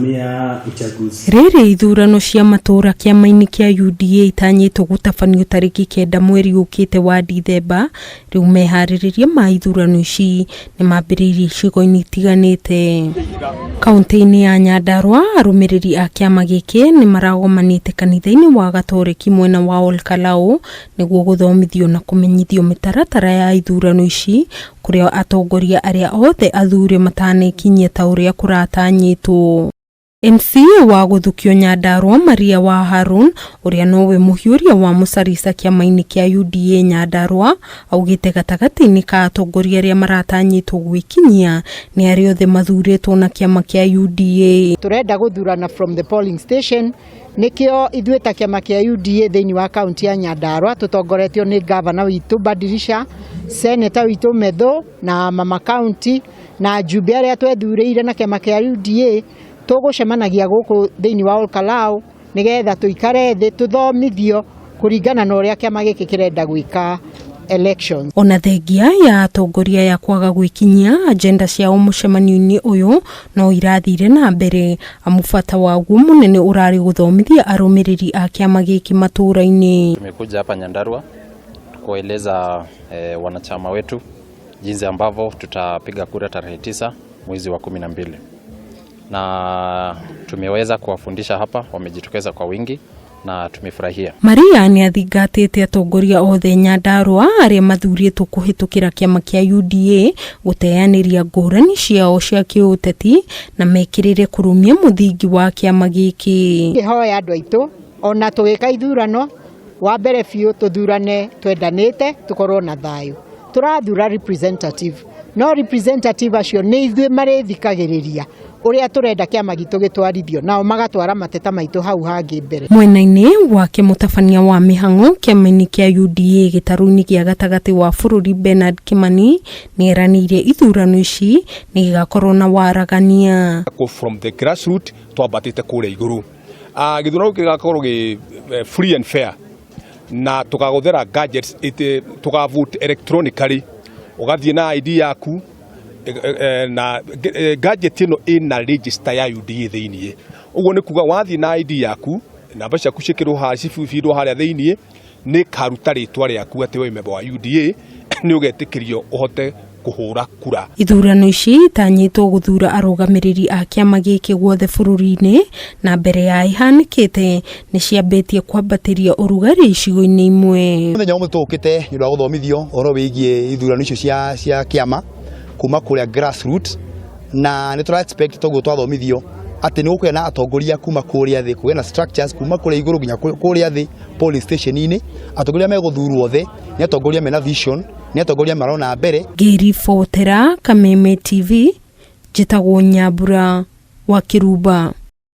Rere ithurano cia matora kiama-ini kia UDA itanyitwo gutabanio tariki 9 mweri ukite wa Dithemba. Riu mehaririria ma ithurano ici ni mambiririe icigo-ini itiganite. Kaunti-ini ya Nyandarua arumiriri a kiama giki ni maragomanite kanitha-ini wa Gatoreki mwena wa Olkalau niguo guthomithio na kumenyithio mitaratara ya ithurano ici kuria atongoria aria othe athure matanikinyia ta uria kuratanyitwo. MCA wa guthukio Nyandarua Maria wa Harun uria nowe muhiuria wa mucarisa kiama-ini kia UDA Nyandarua augite gatagati-ini ka atongoria aria maratanyitwo gwikinyia ni ari othe mathuritwo na kiama kia UDA. Turenda guthurana from the polling station nikio ithueta kiama kia UDA thiini wa kaunti ya Nyandarua tutongoretio ni governor witu Badirisha, senator witu Medho na mama county na jumbe aria twethuriire na kiama kia UDA tugucemanagia guku thiini wa Olkalau nigetha tuikare thi tuthomithio kuringana na uria kiama giki kirenda gwika elections. Ona thengia ya atongoria ya kwaga gwikinyia agenda cia umucemanio-ini uyu no irathire na mbere amufata waguo munene urari guthomithia arumiriri a kiama giki matura-ini. Tumekuja hapa Nyandarua kueleza wanachama wetu jinsi ambavyo tutapiga kura tarehe 9 mwezi wa 12. Na tumeweza kuwafundisha hapa, wamejitokeza kwa wingi na tumefurahia. Maria ni athingatite atongoria othe Nyandarua aria mathuritwo kuhitukira kiama kia UDA guteaniria ngurani ciao cia kiuteti na mekirire kurumia muthingi wa kiama giki. Ihoya andu aitu ona tugika ithurano wa mbere biu tuthurane twendanite tukorwo na thayu. Turathura representative no representative acio ni ithuĩ marithikagiriria uria turenda kiama gitu gitwarithio nao magatwara mateta maitu hau hangi mbere. Mwena-ini wake mutabania wa mihango kiama-ini kia UDA gitaru-ini gia gatagati wa bururi Bernard Kimani ni eraniire ithurano ici ni gigakorwo na waragania. From the grassroots twabatite kuria iguru githurano gigakorwo gi free and fair na tukaguthera gadgets tukavote electronically ugathie na ID yaku na gadget ino ina register ya UDA thiini uguo ni kuga wathie na ID yaku namba ciaku cikirwo ha cibibirwo haria thiini ni karuta ritwa riaku ati we member wa UDA ni ugetikirio uhote kuhura kura. Ithurano ici tanyitwo guthura arugamiriri a kiama giki guothe bururi-ini na mbere ya ihanikite ni ciambitie kwambatiria urugari icigo-ini imwe. Muthenya umwe tukite ni rwa guthomithio oro wigie ithurano icio cia kiama kuma kuria grassroots na ni tura expect toguo twathomithio ati ni gukwena atongoria kuma kuria thi kugena structures kuma kuria iguru nginya kuria thi polling station-ini atongoria meguthurwo the ni atongoria mena vision ni atongoria marona mbere. Ngiribotera Kameme TV njitagwo Nyambura wa Kiruba.